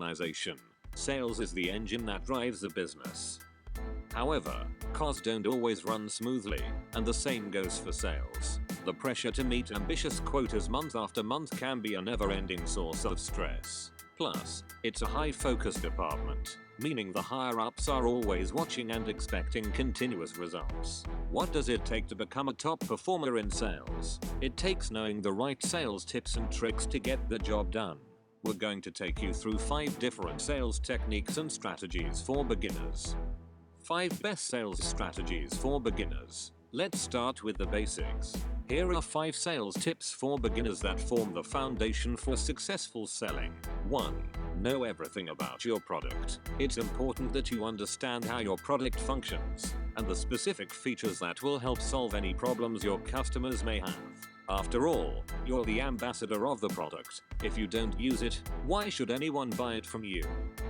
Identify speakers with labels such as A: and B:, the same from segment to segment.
A: organization. Sales is the engine that drives the business. However, cars don't always run smoothly, and the same goes for sales. The pressure to meet ambitious quotas month after month can be a never-ending source of stress. Plus, it's a high-focus department, meaning the higher-ups are always watching and expecting continuous results. What does it take to become a top performer in sales? It takes knowing the right sales tips and tricks to get the job done. We're going to take you through 5 different sales techniques and strategies for beginners. 5 best sales strategies for beginners. Let's start with the basics. Here are 5 sales tips for beginners that form the foundation for successful selling. 1. Know everything about your product. It's important that you understand how your product functions and the specific features that will help solve any problems your customers may have. After all, you're the ambassador of the product. If you don't use it, why should anyone buy it from you?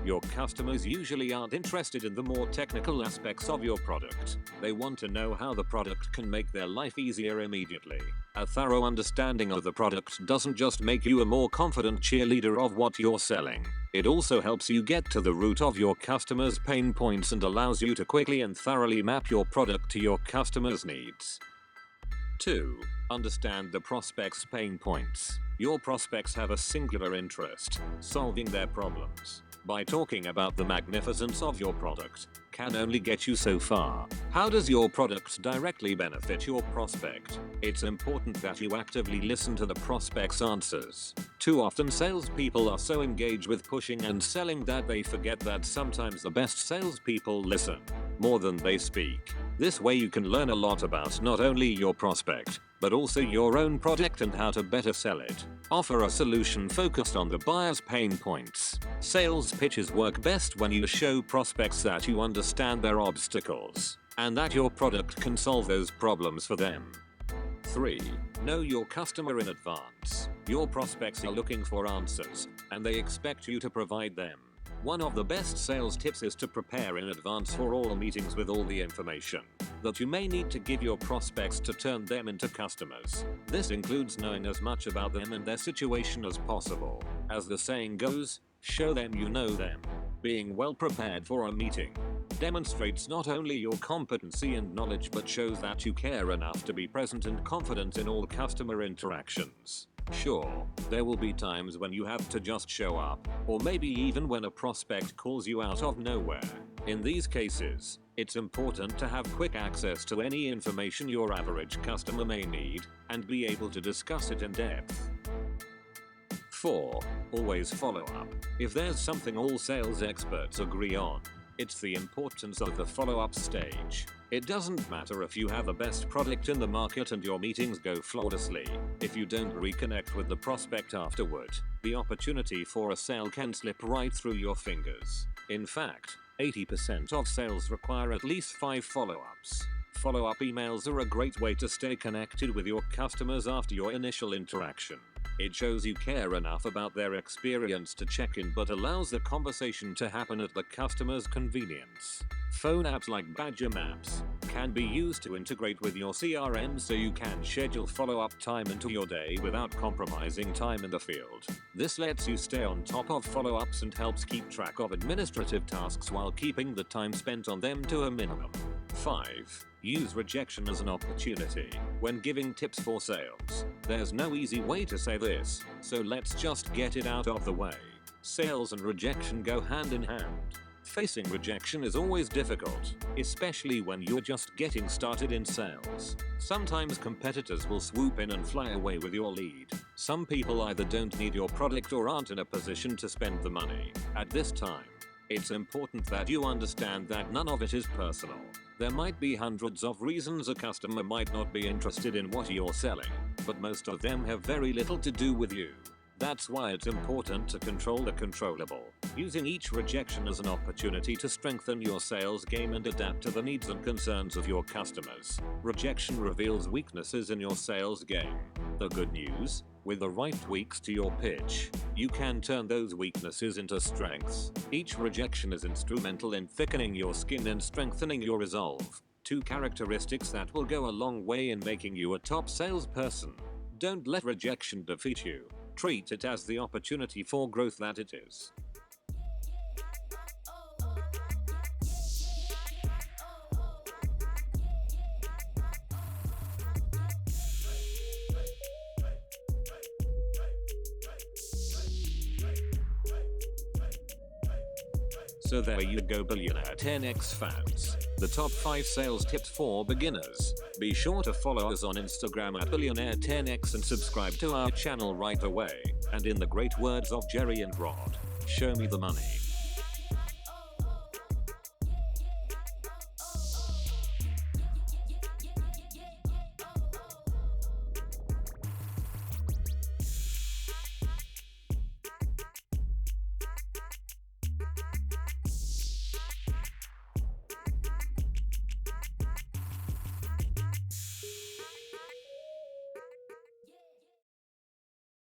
A: Your customers usually aren't interested in the more technical aspects of your product. They want to know how the product can make their life easier immediately. A thorough understanding of the product doesn't just make you a more confident cheerleader of what you're selling. It also helps you get to the root of your customers' pain points and allows you to quickly and thoroughly map your product to your customers' needs. 2. Understand the prospect's pain points. Your prospects have a singular interest: solving their problems. By talking about the magnificence of your product can only get you so far. How does your product directly benefit your prospect? It's important that you actively listen to the prospect's answers. Too often salespeople are so engaged with pushing and selling that they forget that sometimes the best salespeople listen more than they speak. This way you can learn a lot about not only your prospect, but also your own product and how to better sell it. Offer a solution focused on the buyer's pain points. Sales pitches work best when you show prospects that you understand their obstacles and that your product can solve those problems for them. 3. Know your customer in advance. Your prospects are looking for answers, and they expect you to provide them. One of the best sales tips is to prepare in advance for all meetings with all the information that you may need to give your prospects to turn them into customers. This includes knowing as much about them and their situation as possible. As the saying goes, show them you know them. Being well prepared for a meeting demonstrates not only your competency and knowledge but shows that you care enough to be present and confident in all customer interactions. Sure, there will be times when you have to just show up, or maybe even when a prospect calls you out of nowhere. In these cases, it's important to have quick access to any information your average customer may need and be able to discuss it in depth. 4. Always follow up. If there's something all sales experts agree on, it's the importance of the follow-up stage. It doesn't matter if you have the best product in the market and your meetings go flawlessly. If you don't reconnect with the prospect afterward, the opportunity for a sale can slip right through your fingers. In fact, 80% of sales require at least 5 follow-ups. Follow-up emails are a great way to stay connected with your customers after your initial interaction. It shows you care enough about their experience to check in but allows the conversation to happen at the customer's convenience. Phone apps like Badger Maps can be used to integrate with your CRM so you can schedule follow-up time into your day without compromising time in the field. This lets you stay on top of follow-ups and helps keep track of administrative tasks while keeping the time spent on them to a minimum. 5. Use rejection as an opportunity. When giving tips for sales, there's no easy way to say this, so let's just get it out of the way. Sales and rejection go hand in hand. Facing rejection is always difficult, especially when you're just getting started in sales. Sometimes competitors will swoop in and fly away with your lead. Some people either don't need your product or aren't in a position to spend the money. At this time, it's important that you understand that none of it is personal. There might be hundreds of reasons a customer might not be interested in what you're selling, but most of them have very little to do with you. That's why it's important to control the controllable, using each rejection as an opportunity to strengthen your sales game and adapt to the needs and concerns of your customers. Rejection reveals weaknesses in your sales game. The good news: with the right tweaks to your pitch, you can turn those weaknesses into strengths. Each rejection is instrumental in thickening your skin and strengthening your resolve. 2 characteristics that will go a long way in making you a top salesperson. Don't let rejection defeat you. Treat it as the opportunity for growth that it is. So there you go, Billionaire 10x fans. The top 5 sales tips for beginners. Be sure to follow us on Instagram at Billionaire 10x and subscribe to our channel right away. And in the great words of Jerry and Rod, show me the money.